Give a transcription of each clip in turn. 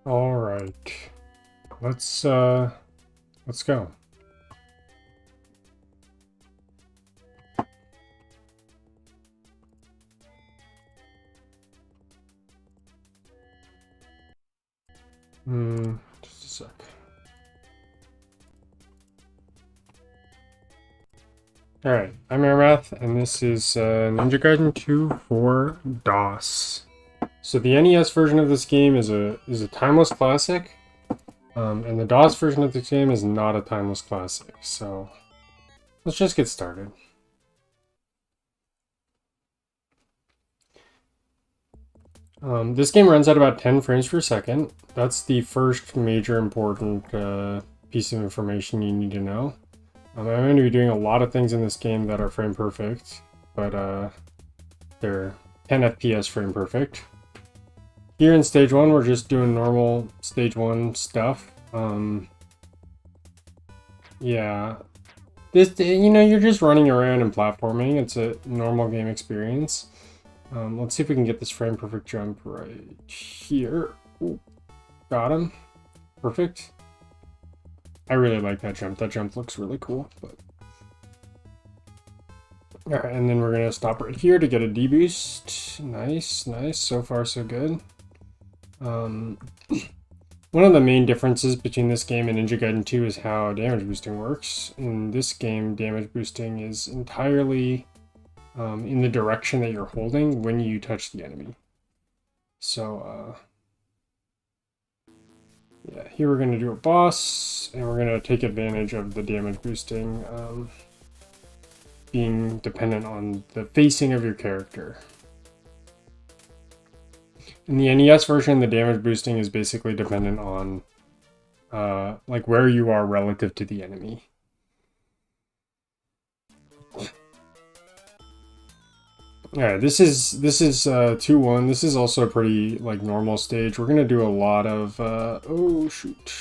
All right, let's go. Just a sec. All right, I'm Airmath, and this is Ninja Gaiden 2 for DOS. So the NES version of this game is a timeless classic, and the DOS version of the game is not a timeless classic. So let's just get started. This game runs at about 10 frames per second. That's the first major important piece of information you need to know. I'm going to be doing a lot of things in this game that are frame perfect, but they're 10 FPS frame perfect. Here in stage 1, we're just doing normal stage 1 stuff. Yeah, this, you're just running around and platforming. It's a normal game experience. Let's see if we can get this frame perfect jump right here. Ooh, got him. Perfect. I really like that jump. That jump looks really cool. But all right, and then we're gonna stop right here to get a D-boost. Nice, nice. So far, so good. One of the main differences between this game and Ninja Gaiden 2 is how damage boosting works. In this game, damage boosting is entirely in the direction that you're holding when you touch the enemy. So, yeah, here we're going to do a boss, and we're going to take advantage of the damage boosting being dependent on the facing of your character. In the NES version, the damage boosting is basically dependent on like where you are relative to the enemy. Alright, this is 2-1. This is also a pretty like normal stage. We're gonna do a lot of oh shoot.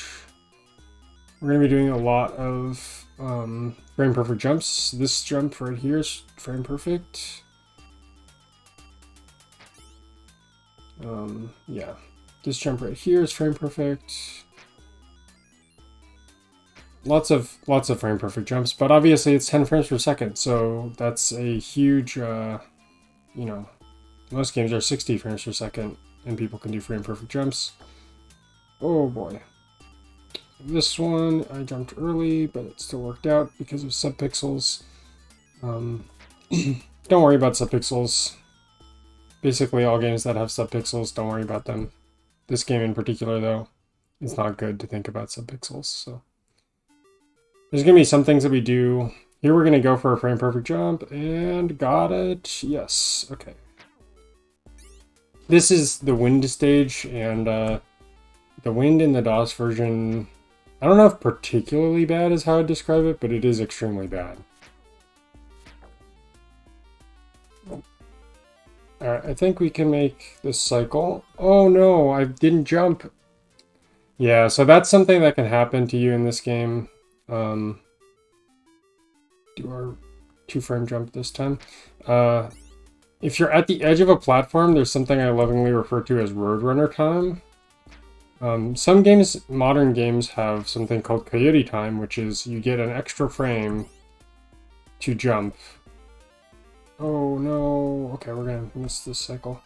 We're gonna be doing a lot of frame perfect jumps. This jump right here is frame perfect. Yeah. This jump right here is frame perfect. Lots of frame perfect jumps, but obviously it's 10 frames per second, so that's a huge most games are 60 frames per second, and people can do frame perfect jumps. Oh boy. This one, I jumped early, but it still worked out because of subpixels. Don't worry about subpixels. Basically, all games that have subpixels, don't worry about them. This game in particular, though, it's not good to think about subpixels, so. There's going to be some things that we do. Here we're going to go for a frame perfect jump, and got it. Yes, okay. This is the wind stage, and the wind in the DOS version, I don't know if particularly bad is how I'd describe it, but it is extremely bad. Alright, I think we can make this cycle. Oh no, I didn't jump. Yeah, so that's something that can happen to you in this game. Do our 2-frame jump this time. If you're at the edge of a platform, there's something I lovingly refer to as Roadrunner time. Some games, modern games, have something called Coyote time, which is you get an extra frame to jump. Oh no, okay, we're gonna miss this cycle.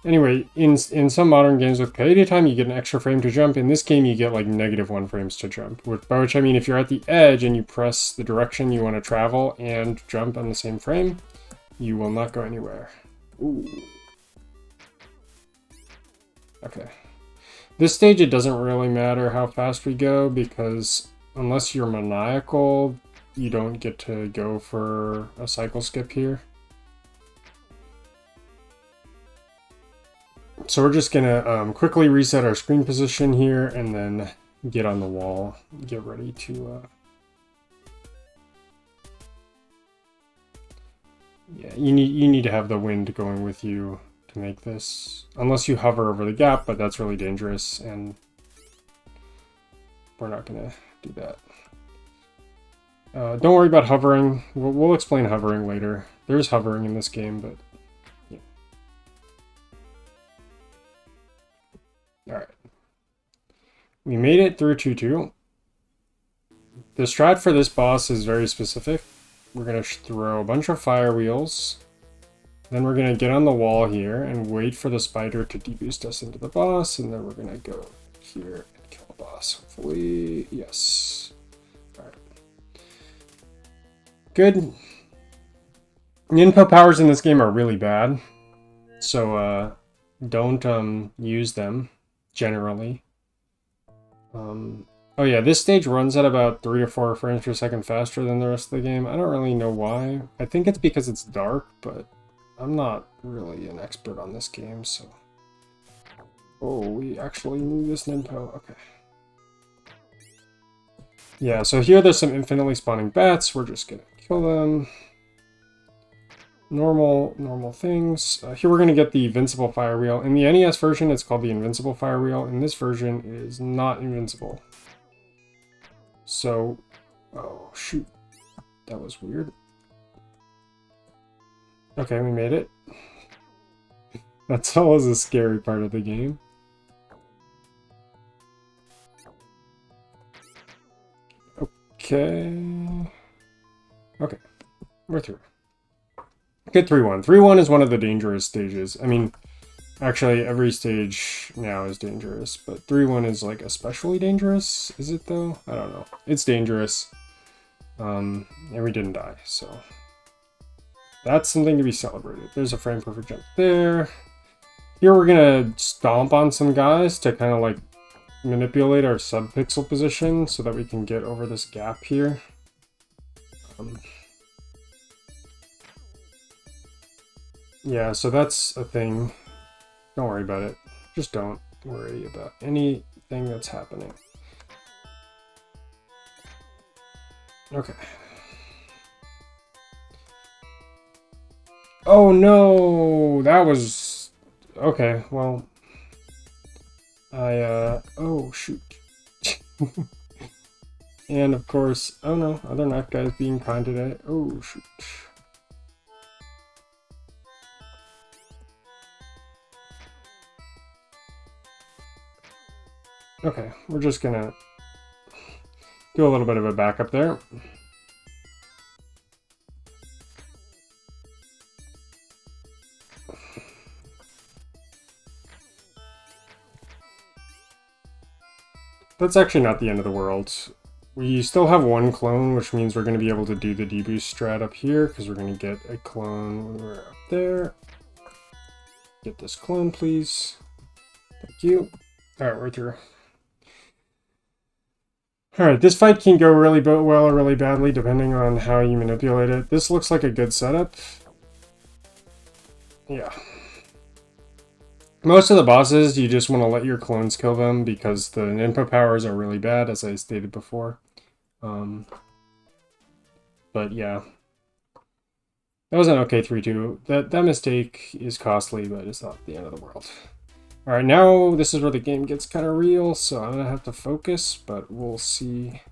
Anyway, in some modern games with Coyote time, you get an extra frame to jump. In this game, you get like -1 frames to jump. By which I mean, if you're at the edge and you press the direction you want to travel and jump on the same frame, you will not go anywhere. Ooh. Okay. This stage, it doesn't really matter how fast we go, because unless you're maniacal, you don't get to go for a cycle skip here. So we're just gonna quickly reset our screen position here, and then get on the wall, get ready to yeah, you need to have the wind going with you to make this, unless you hover over the gap, but that's really dangerous, and we're not gonna do that. Don't worry about hovering. We'll explain hovering later. There's hovering in this game, but yeah. All right. We made it through 2-2. The strat for this boss is very specific. We're going to throw a bunch of fire wheels. Then we're going to get on the wall here and wait for the spider to deboost us into the boss. And then we're going to go here and kill the boss. Hopefully, yes. All right. Good. The input powers in this game are really bad. So don't use them generally. Oh yeah, this stage runs at about 3 to 4 frames per second faster than the rest of the game. I don't really know why. I think it's because it's dark, but I'm not really an expert on this game, so... Oh, we actually need this Ninpo. Okay. Yeah, so here there's some infinitely spawning bats. We're just gonna kill them. Normal things. Here we're gonna get the Invincible Fire Wheel. In the NES version, it's called the Invincible Fire Wheel. In this version, it is not invincible. So, oh shoot, that was weird. Okay, we made it. That's always a scary part of the game. Okay. Okay, we're through. Good 3-1. 3-1 is one of the dangerous stages. I mean, actually, every stage now is dangerous, but 3-1 is like especially dangerous. Is it though? I don't know. It's dangerous. And we didn't die, so that's something to be celebrated. There's a frame perfect jump there. Here we're gonna stomp on some guys to kind of like manipulate our sub-pixel position so that we can get over this gap here. Yeah, so that's a thing. Don't worry about it. Just don't worry about anything that's happening. Okay. Oh no! That was... Okay, well... Oh, shoot. And of course... Oh no, other knife guys being kind today. Oh, shoot. Okay, we're just gonna do a little bit of a backup there. That's actually not the end of the world. We still have one clone, which means we're going to be able to do the deboost strat up here, because we're going to get a clone when we're up there. Get this clone, please. Thank you. Alright, we're through. Alright, this fight can go really well or really badly, depending on how you manipulate it. This looks like a good setup. Yeah. Most of the bosses, you just want to let your clones kill them, because the input powers are really bad, as I stated before. But yeah. That was an okay 3-2. That mistake is costly, but it's not the end of the world. Alright, now this is where the game gets kind of real, so I'm going to have to focus, but we'll see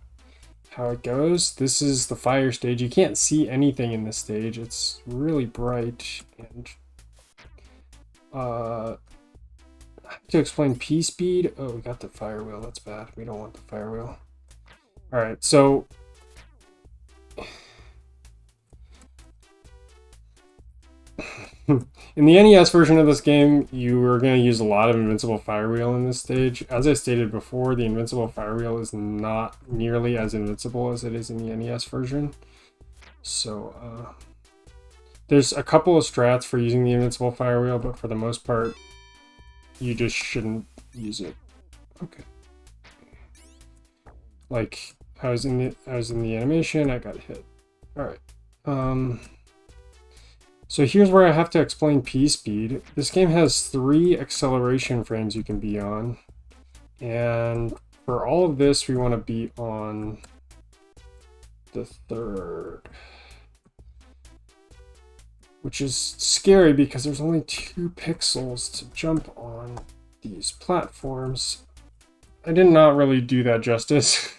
how it goes. This is the fire stage. You can't see anything in this stage. It's really bright, and I have to explain P speed. Oh, we got the fire wheel. That's bad. We don't want the fire wheel. Alright, so in the NES version of this game, you are going to use a lot of Invincible Fire Wheel in this stage. As I stated before, the Invincible Fire Wheel is not nearly as invincible as it is in the NES version. So, there's a couple of strats for using the Invincible Fire Wheel, but for the most part, you just shouldn't use it. Okay. Like, I was in the animation, I got hit. Alright. So here's where I have to explain P speed. This game has 3 acceleration frames you can be on. And for all of this, we want to be on the 3rd. Which is scary because there's only 2 pixels to jump on these platforms. I did not really do that justice.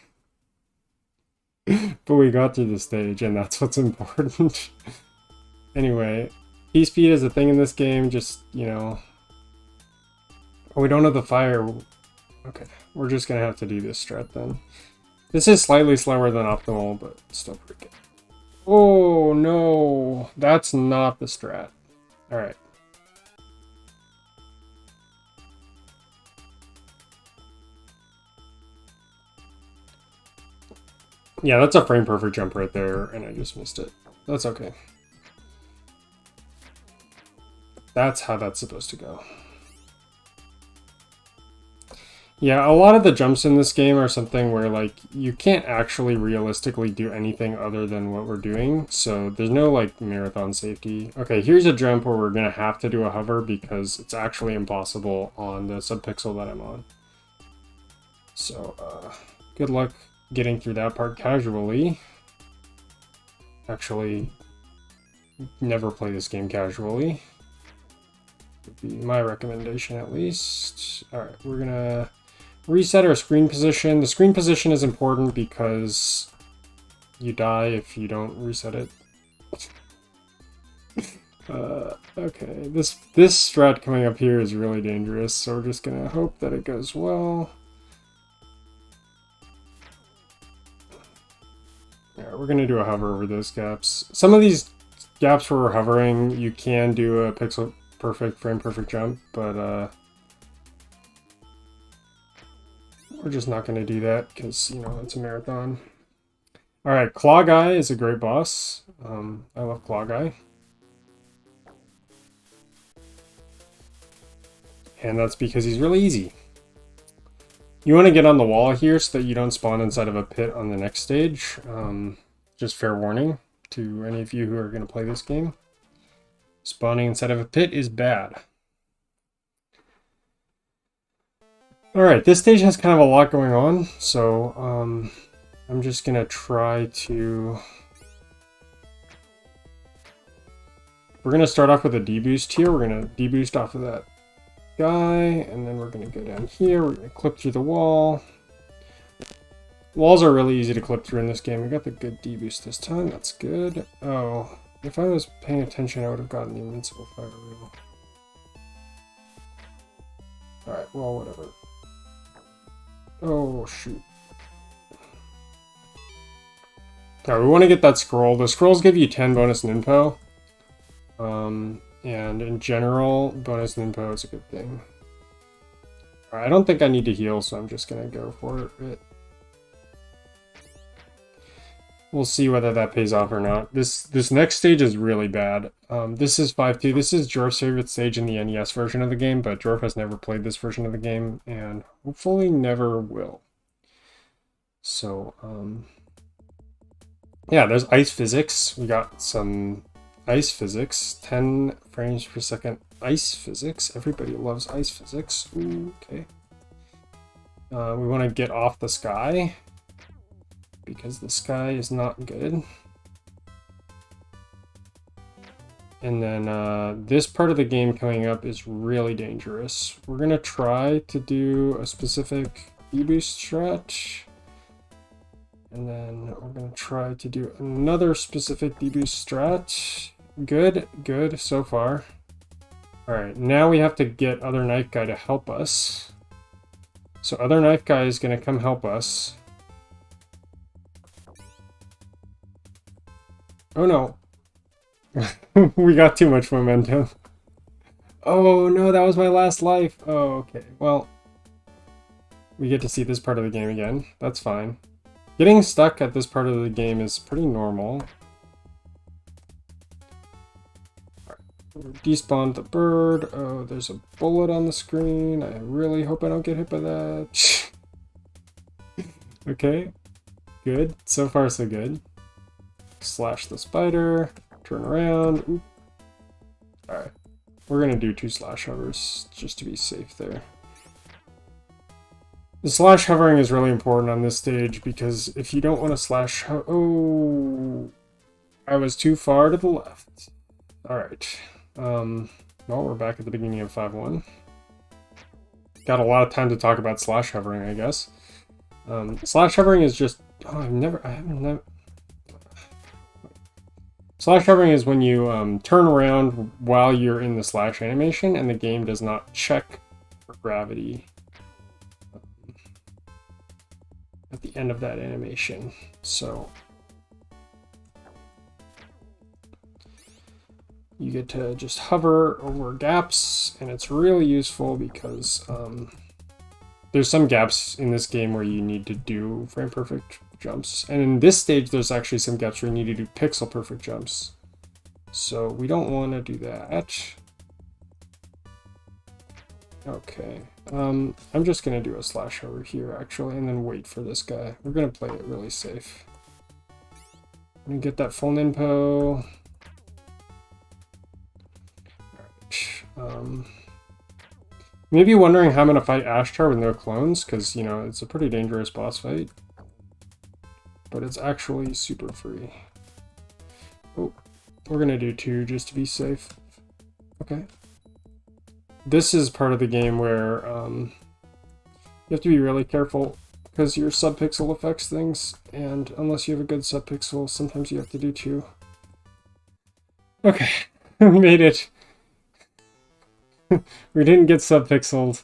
But we got through the stage, and that's what's important. Anyway, P speed is a thing in this game, just, you know... Oh, we don't have the fire... Okay, we're just gonna have to do this strat then. This is slightly slower than optimal, but still pretty good. Oh no, that's not the strat. All right. Yeah, that's a frame perfect jump right there, and I just missed it. That's okay. That's how that's supposed to go. Yeah, a lot of the jumps in this game are something where, like, you can't actually realistically do anything other than what we're doing, so there's no, like, marathon safety. Okay, here's a jump where we're gonna have to do a hover because it's actually impossible on the subpixel that I'm on. So, good luck getting through that part casually. Actually, never play this game casually. Would be my recommendation, at least. Alright, we're gonna reset our screen position. The screen position is important because you die if you don't reset it. Okay, this strat coming up here is really dangerous, so we're just gonna hope that it goes well. Yeah, we're gonna do a hover over those gaps. Some of these gaps where we're hovering, you can do a pixel perfect, frame perfect jump, but we're just not going to do that because, you know, it's a marathon. Alright, Claw Guy is a great boss. I love Claw Guy. And that's because he's really easy. You want to get on the wall here so that you don't spawn inside of a pit on the next stage. Just fair warning to any of you who are going to play this game. Spawning inside of a pit is bad. Alright, this stage has kind of a lot going on, so I'm just gonna try to... We're gonna start off with a deboost here. We're gonna deboost off of that guy, and then we're gonna go down here. We're gonna clip through the wall. Walls are really easy to clip through in this game. We got the good deboost this time. That's good. Oh, if I was paying attention, I would have gotten the Invincible fire reel. Alright, well, whatever. Oh, shoot. Alright, we want to get that scroll. The scrolls give you 10 bonus ninpo. And in general, bonus ninpo is a good thing. Alright, I don't think I need to heal, so I'm just going to go for it. We'll see whether that pays off or not. This next stage is really bad. This is 5-2. This is Jorf's favorite stage in the NES version of the game, but Jorf has never played this version of the game, and hopefully never will. So, yeah, there's ice physics. We got some ice physics. 10 frames per second ice physics. Everybody loves ice physics. Ooh, okay. We want to get off the sky, because the sky is not good. And then this part of the game coming up is really dangerous. We're gonna try to do a specific deboost strat. And then we're gonna try to do another specific deboost strat. Good, good so far. Alright, now we have to get Other Knife Guy to help us. So Other Knife Guy is gonna come help us. Oh no. We got too much momentum. Oh no, that was my last life. Oh, okay. Well, we get to see this part of the game again. That's fine. Getting stuck at this part of the game is pretty normal. Despawned the bird. Oh, there's a bullet on the screen. I really hope I don't get hit by that. Okay. Good. So far, so good. Slash the spider, turn around. Oop. Alright, we're gonna do 2 slash hovers just to be safe there. The slash hovering is really important on this stage because if you don't want to slash oh, I was too far to the left. Alright, well, we're back at the beginning of 5-1. Got a lot of time to talk about slash hovering, I guess. Slash hovering is just, oh, I haven't never. Slash hovering is when you turn around while you're in the slash animation and the game does not check for gravity. at the end of that animation. So you get to just hover over gaps, and it's really useful because there's some gaps in this game where you need to do frame perfect jumps. And in this stage, there's actually some gaps where you need to do pixel perfect jumps. So we don't want to do that. Okay, I'm just gonna do a slash over here actually, and then wait for this guy. We're gonna play it really safe. I'm gonna get that full ninpo. Maybe wondering how I'm gonna fight Ashtar with no clones, because you know it's a pretty dangerous boss fight. But it's actually super free. Oh, we're gonna do 2 just to be safe. Okay. This is part of the game where you have to be really careful because your subpixel affects things, and unless you have a good subpixel, sometimes you have to do 2. Okay, we made it. We didn't get subpixeled.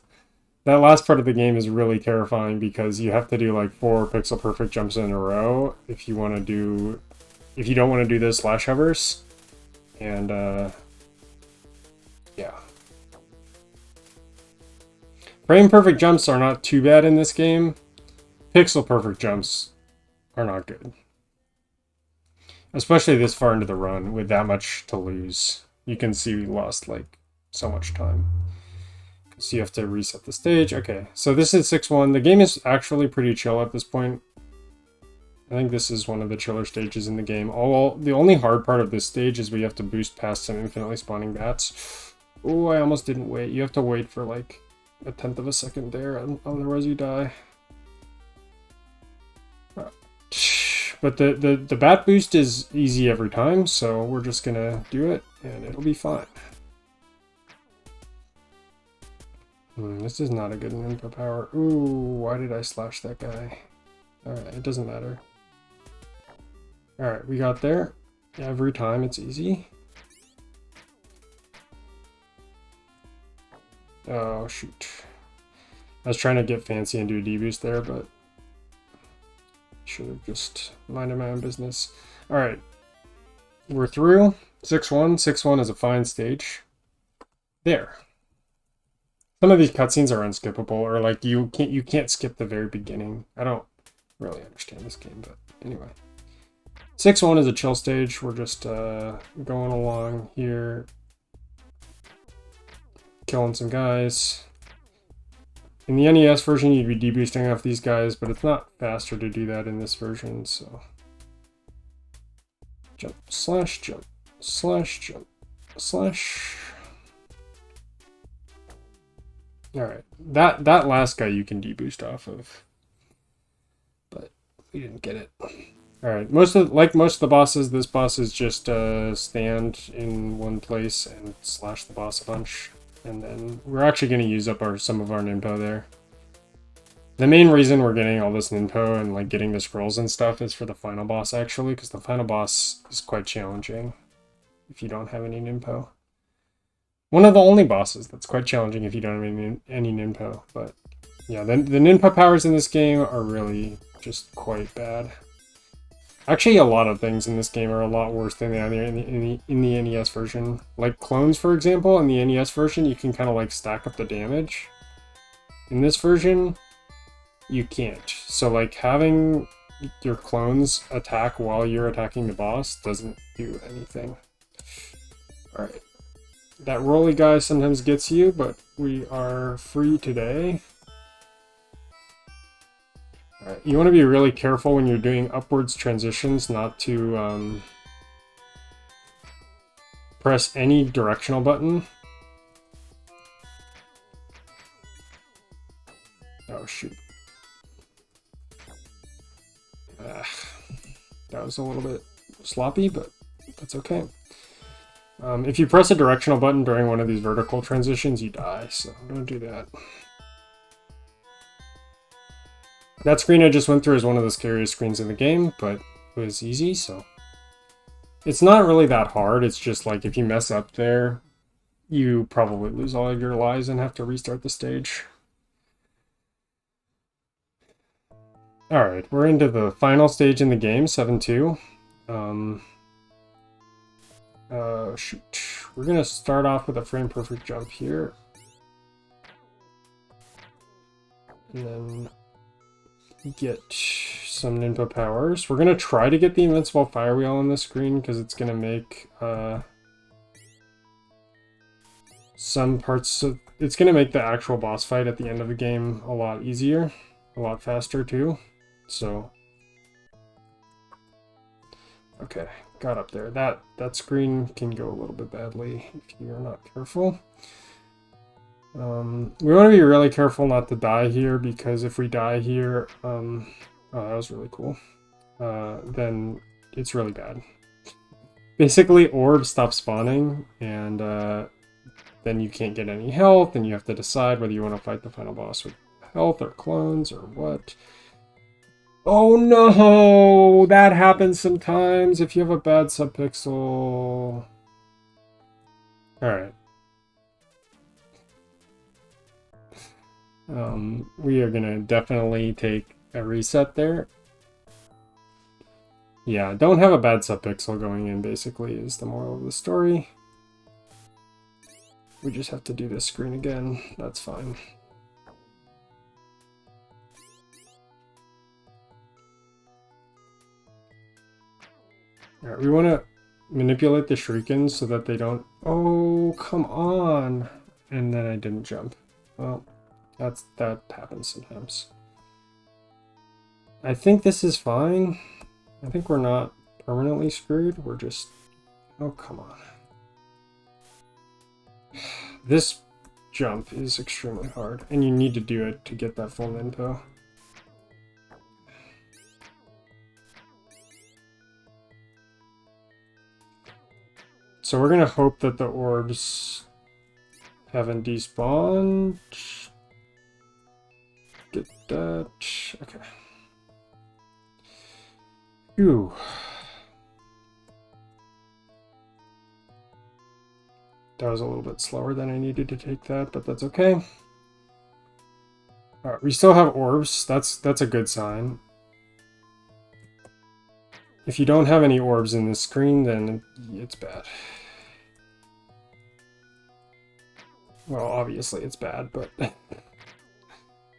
That last part of the game is really terrifying because you have to do like 4 pixel perfect jumps in a row if you want to do, if you don't want to do those slash hovers. And yeah. Frame perfect jumps are not too bad in this game. Pixel perfect jumps are not good. Especially this far into the run with that much to lose. You can see we lost like so much time. So you have to reset the stage. Okay, so this is 6-1. The game is actually pretty chill at this point. I think this is one of the chiller stages in the game. The only hard part of this stage is we have to boost past some infinitely spawning bats. Oh, I almost didn't wait. You have to wait for like 1/10 of a second there, otherwise you die. But the bat boost is easy every time, so we're just gonna do it, and it'll be fine. This is not a good ninpo power. Ooh, why did I slash that guy? Alright, it doesn't matter. Alright, we got there. Every time it's easy. Oh, shoot. I was trying to get fancy and do a D-boost there, but should have just minded my own business. Alright, we're through. 6-1. 6-1 is a fine stage. There. Some of these cutscenes are unskippable, or like you can't skip the very beginning. I don't really understand this game, but anyway. 6-1 is a chill stage. We're just going along here, killing some guys. In the NES version, you'd be deboosting off these guys, but it's not faster to do that in this version, so jump, slash, jump, slash, jump, slash. Alright, that last guy you can deboost off of, but we didn't get it. Alright, like most of the bosses, this boss is just stand in one place and slash the boss a bunch, and then we're actually going to use up some of our ninpo there. The main reason we're getting all this ninpo and like getting the scrolls and stuff is for the final boss actually, because the final boss is quite challenging if you don't have any ninpo. One of the only bosses that's quite challenging if you don't have any ninpo, but yeah, the ninpo powers in this game are really just quite bad. Actually, a lot of things in this game are a lot worse than they are in the NES version. Like clones, for example, in the NES version, you can kind of like stack up the damage. In this version, you can't. So like having your clones attack while you're attacking the boss doesn't do anything. Alright. That rolly guy sometimes gets you, but we are free today. Alright, you want to be really careful when you're doing upwards transitions not to press any directional button. Oh shoot. That was a little bit sloppy, but that's okay. If you press a directional button during one of these vertical transitions, you die, so don't do that. That screen I just went through is one of the scariest screens in the game, but it was easy, so... It's not really that hard, it's just like if you mess up there, you probably lose all of your lives and have to restart the stage. Alright, we're into the final stage in the game, 7-2. Shoot. We're gonna start off with a frame perfect jump here. And then get some ninja powers. We're gonna try to get the Invincible Fire Wheel on the screen because it's gonna make some parts of, it's gonna make the actual boss fight at the end of the game a lot easier, a lot faster too. So okay, got up there. That screen can go a little bit badly if you're not careful. We want to be really careful not to die here, because if we die here, oh, that was really cool. Then it's really bad. Basically, orbs stop spawning, and then you can't get any health, and you have to decide whether you want to fight the final boss with health or clones or what. Oh no! That happens sometimes if you have a bad subpixel. Alright. We are gonna definitely take a reset there. Yeah, don't have a bad subpixel going in, basically, is the moral of the story. We just have to do this screen again. That's fine. Alright, we want to manipulate the shurikens so that they don't... Oh, come on! And then I didn't jump. Well, that happens sometimes. I think this is fine. I think we're not permanently screwed. We're just... Oh, come on. This jump is extremely hard, and you need to do it to get that full ninpo. So we're gonna hope that the orbs haven't despawned. Get that. Okay. Phew. That was a little bit slower than I needed to take that, but that's okay. Alright, we still have orbs. That's a good sign. If you don't have any orbs in this screen, then it's bad. Well, obviously it's bad, but...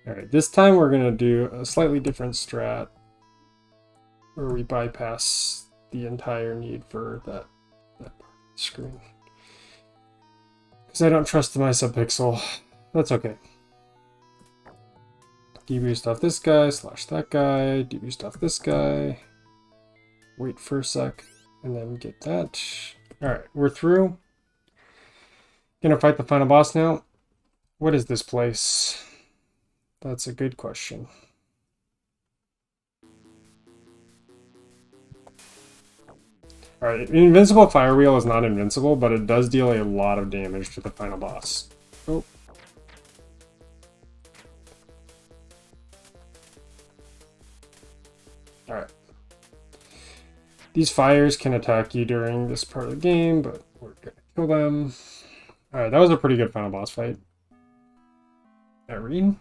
Alright, this time we're going to do a slightly different strat, where we bypass the entire need for that part of the screen. Because I don't trust my subpixel. That's okay. Deboost off this guy, slash that guy, deboost off this guy. Wait for a sec, and then get that. Alright, we're through. Gonna fight the final boss now. What is this place? That's a good question. Alright, Invincible Fire Wheel is not invincible, but it does deal a lot of damage to the final boss. Oh. Alright. These fires can attack you during this part of the game, but we're gonna kill them. Alright, that was a pretty good final boss fight. Irene?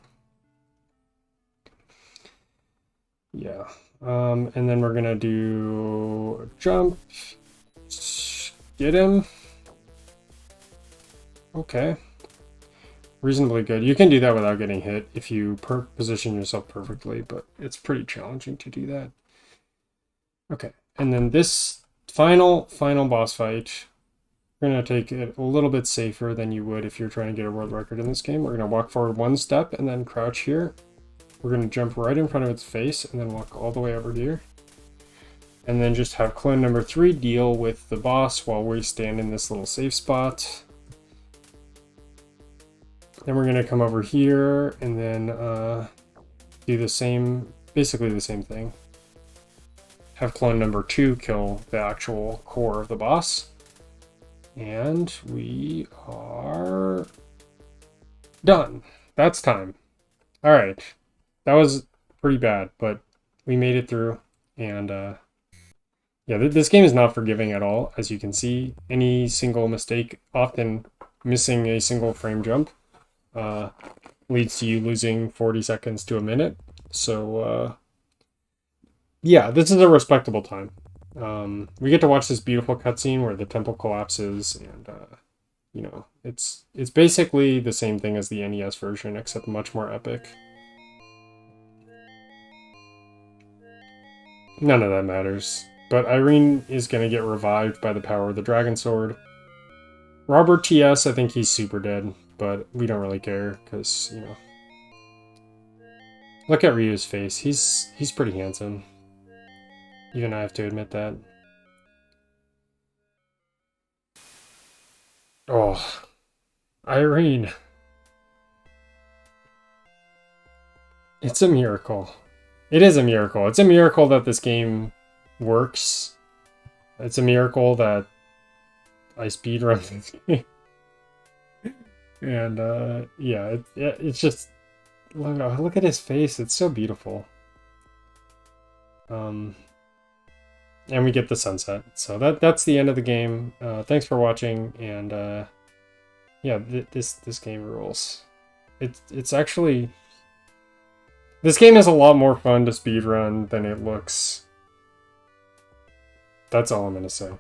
Yeah. And then we're gonna do a jump. Get him. Okay. Reasonably good. You can do that without getting hit if you position yourself perfectly, but it's pretty challenging to do that. Okay. And then this final boss fight, we're going to take it a little bit safer than you would if you're trying to get a world record in this game. We're going to walk forward one step and then crouch here. We're going to jump right in front of its face and then walk all the way over here. And then just have clone number 3 deal with the boss while we stand in this little safe spot. Then we're going to come over here and then do the same, basically the same thing. Have clone number 2 kill the actual core of the boss. And we are done. That's time. All right. That was pretty bad, but we made it through. And yeah, this game is not forgiving at all. As you can see, any single mistake, often missing a single frame jump, leads to you losing 40 seconds to a minute. So yeah, this is a respectable time. We get to watch this beautiful cutscene where the temple collapses, and you know, it's basically the same thing as the NES version, except much more epic. None of that matters. But Irene is gonna get revived by the power of the Dragon Sword. Robert TS, I think he's super dead, but we don't really care, because, you know. Look at Ryu's face. He's pretty handsome. Even I have to admit that. Oh, Irene. It's a miracle. It is a miracle. It's a miracle that this game works. It's a miracle that I speedrun this game. And yeah, it's just look at his face. It's so beautiful. And we get the sunset. So that's the end of the game. Thanks for watching, and yeah, this game rules. It's actually, this game is a lot more fun to speedrun than it looks. That's all I'm gonna say.